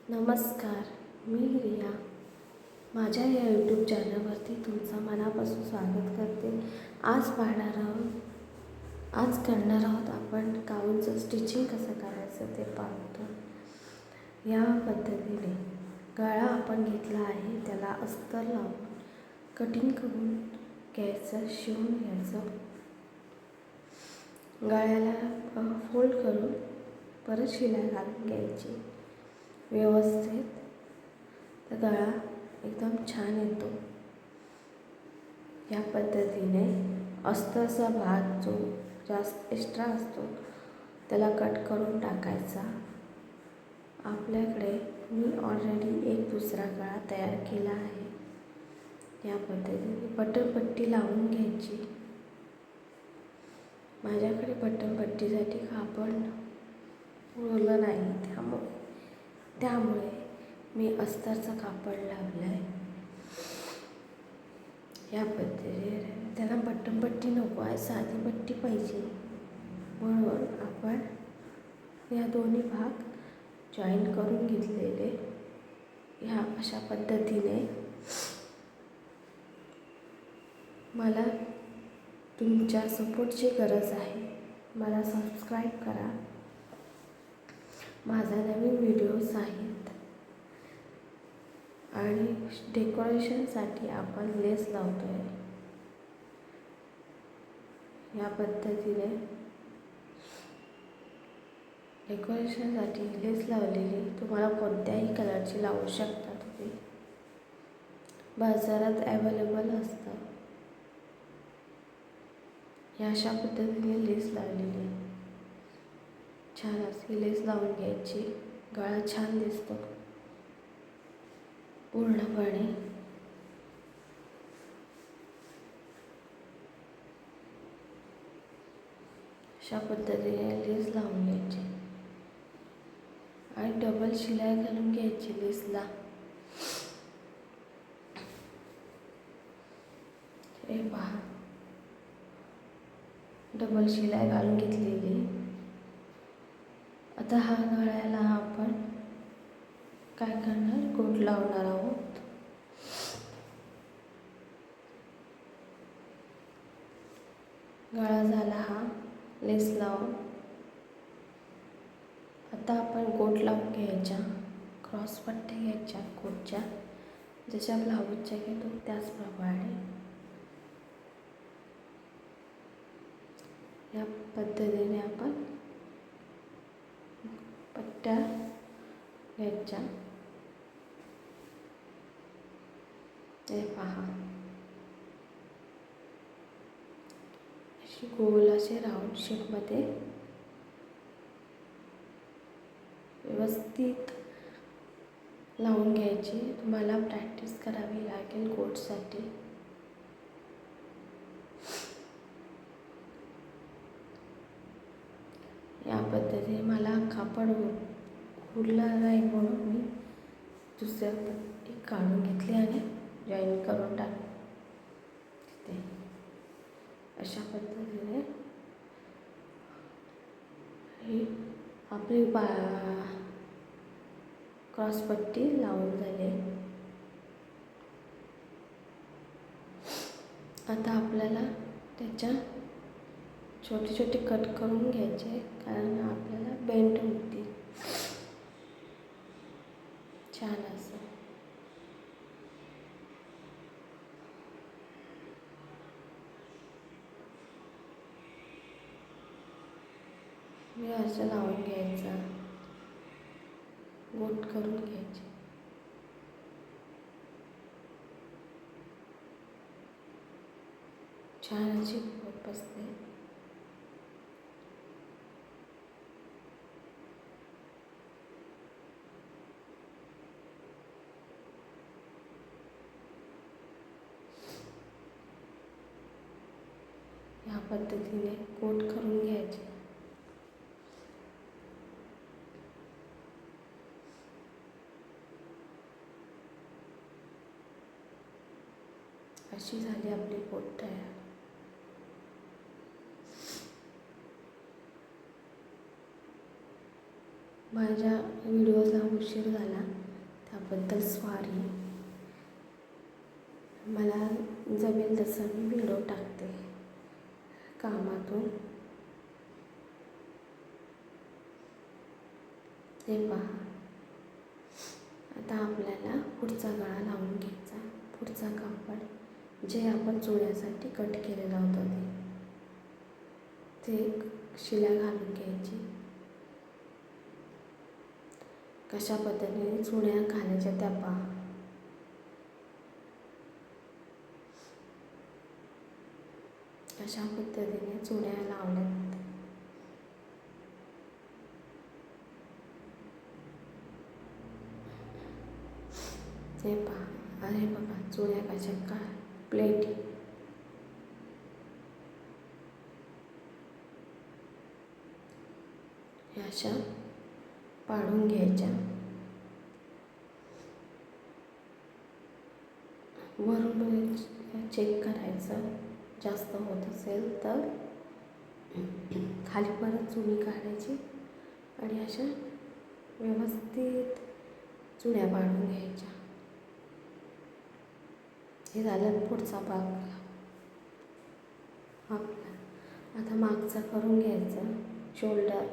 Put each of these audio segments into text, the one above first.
नमस्कार, मी रिया. माझ्या या यूट्यूब चॅनलवरती तुमचं मनापासून स्वागत करते. आज करणार आहोत आपण गाऊनचं स्टिचिंग कसं करायचं ते पाहतो. या पद्धतीने गळा आपण घेतला आहे, त्याला अस्तर लावून कटिंग करून घ्यायचं, शिवून घ्यायचं. गळ्याला फोल्ड करून परत शिलाई घालून घ्यायची व्यवस्थित. तर गळा एकदम छान येतो. या पद्धतीने अस्तरचा भाग जो जास्त एक्स्ट्रा असतो त्याला कट करून टाकायचा. आपल्याकडे मी ऑलरेडी एक दुसरा गळा तयार केला आहे. या पद्धतीने बटनपट्टी लावून घ्यायची. माझ्याकडे बटनपट्टीसाठी कापड उरलं नाही, त्यामुळे मी अस्तरचं कापड लावलं आहे. या पद्धतीने त्याला बटनपट्टी नको आहे, साधी पट्टी पाहिजे, म्हणून आपण या दोन्ही भाग जॉईन करून घेतलेले. ह्या अशा पद्धतीने मला तुमच्या सपोर्टची गरज आहे. मला सबस्क्राईब करा. माझा नवीन व्हिडिओज आहेत आणि डेकोरेशनसाठी आपण लेस लावतो आहे. या पद्धतीने डेकोरेशनसाठी लेस लावलेली तुम्हाला कोणत्याही कलरची लावू शकता तुम्ही. बाजारात अवेलेबल असतं. या अशा पद्धतीने लेस लावलेली छान अशी लेस लावून घ्यायची. गळा छान दिसतो पूर्णपणे. अशा पद्धतीने लेस लावून घ्यायची आणि डबल शिलाई घालून घ्यायची लेसला. हे पहा, डबल शिलाई घालून घेतलेली. आता हा गळ्याला आपण काय करणार, गोट लावणार आहोत. गळा झाला हा लेस लावून. आता आपण गोट लावून घ्यायच्या, क्रॉस पट्ट्या घ्यायच्या गोटच्या, जशा ब्लाऊजच्या घेतो त्याचप्रमाणे. या पद्धतीने आपण पट्ट्या घ्यायच्या. हे पहा, अशी गोल असे राऊंड शेपमध्ये व्यवस्थित लावून घ्यायची. तुम्हाला प्रॅक्टिस करावी लागेल गोटसाठी. या पद्धतीने मला कापड उरलं नाही म्हणून मी दुसऱ्या पट्टी काढून घेतली आणि जॉईन करून टाकते. अशा पद्धतीने ही आपली क्रॉस पट्टी लावून झाली. आता आपल्याला त्याच्या छोटे छोटे कट करून घ्यायचे, कारण आपल्याला बेंड होतील छान असं. मी असं लावून घ्यायचा, गोट करून घ्यायचे. छान अशी गोट बसते. या पद्धतीने गोट करून घ्यायचे. अशी झाली आपली गोट तयार. माझ्या व्हिडिओला उशीर झाला त्याबद्दल सॉरी. मला जमेल तसं मी व्हिडिओ टाकते कामातून. ते पहा, आता आपल्याला पुढचा गळा लावून घ्यायचा. पुढचा कापड जे आपण चुड्यासाठी कट केलेलं होतं ते शिलाई घालून घ्यायची. कशा पद्धतीने चुड्या घालायच्या त्या पहा. कशा पद्धतीने चुड्या लावल्यात. हे पहा, अरे बघा चुड्या कशा का प्लेट ह्या अशा पाडून घ्यायच्या. वरून चेक करायचं, जास्त होत असेल तर खाली परत चुडी काढायची आणि अशा व्यवस्थित चुड्या पाडून घ्यायच्या. हे झालं पुढचा भाग आपला. आता मागचा करून घ्यायचा. शोल्डर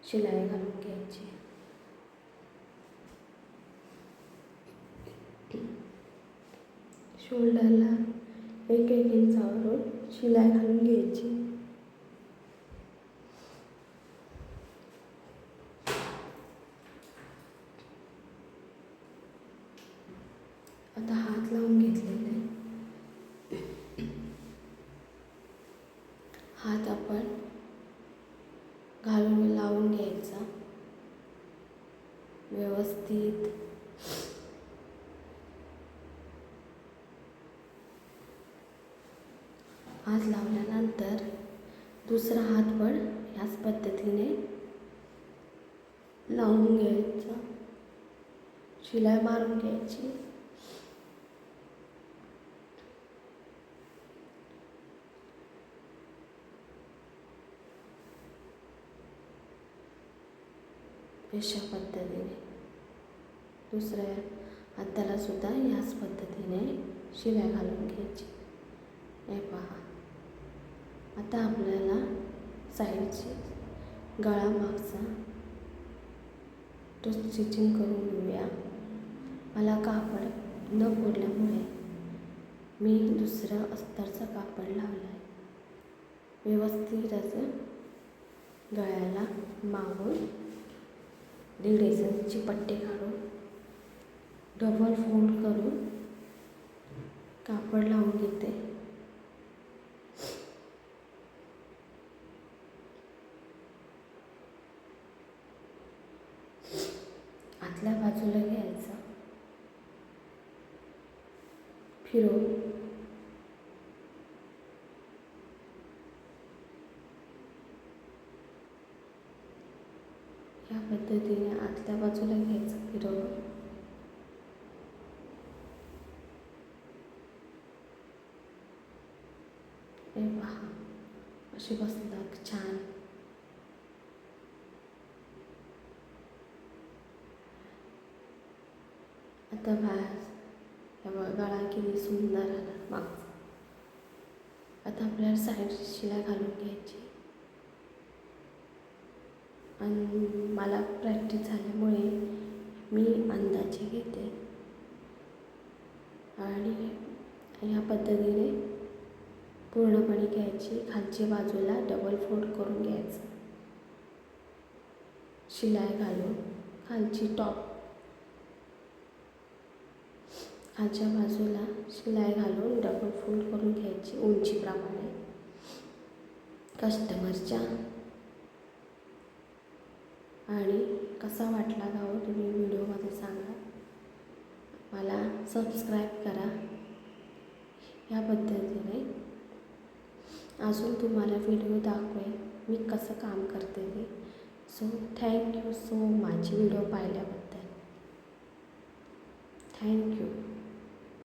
शिलाई घालून घ्यायची. शोल्डरला 1-1 इंचावरून शिलाई घालून घ्यायची. आता हात लावून घेतलेला आहे. हात आपण घालून लावून घ्यायचा व्यवस्थित. हात लावल्यानंतर दुसरा हात पण ह्याच पद्धतीने लावून घ्यायचा. शिलाई मारून घ्यायची. अशा पद्धतीने दुसऱ्या हाताला सुद्धा ह्याच पद्धतीने शिलाई घालून घ्यायची. हे पहा, आता आपल्याला साईडची गळा मागचा तो स्टिचिंग करून घेऊया. मला कापड न फोडल्यामुळे मी दुसरं अस्तरचं कापड लावलं आहे. व्यवस्थित असं गळ्याला मागून 1.5 इंचची पट्टी काढून डबल फोल्ड करून कापड लावून घेते. आतल्या बाजूला घ्यायचं, फिरवून या पद्धतीने आतल्या बाजूला घ्यायचं फिरवून. हे पहा, अशी बसतात छान. आता बाहेर गळा किती सुंदर आला मागचा. आता आपल्याला साईड शिलाई घालून घ्यायची. आणि मला प्रॅक्टिस झाल्यामुळे मी अंदाजे घेते आणि या पद्धतीने पूर्णपणे घ्यायची. खालच्या बाजूला डबल फोल्ड करून घ्यायचं. शिलाई घालून खालची खालच्या बाजूला शिलाई घालून डबल फोल्ड करून घ्यायची उंचीप्रमाणे कस्टमरच्या. आणि कसा वाटला का हो तुम्ही व्हिडिओमध्ये सांगा. मला सबस्क्राईब करा. या पद्धतीने अजून तुम्हाला व्हिडिओ दाखवेन मी कसं काम करते ते. So thank you so much video पाहिल्याबद्दल. थँक्यू.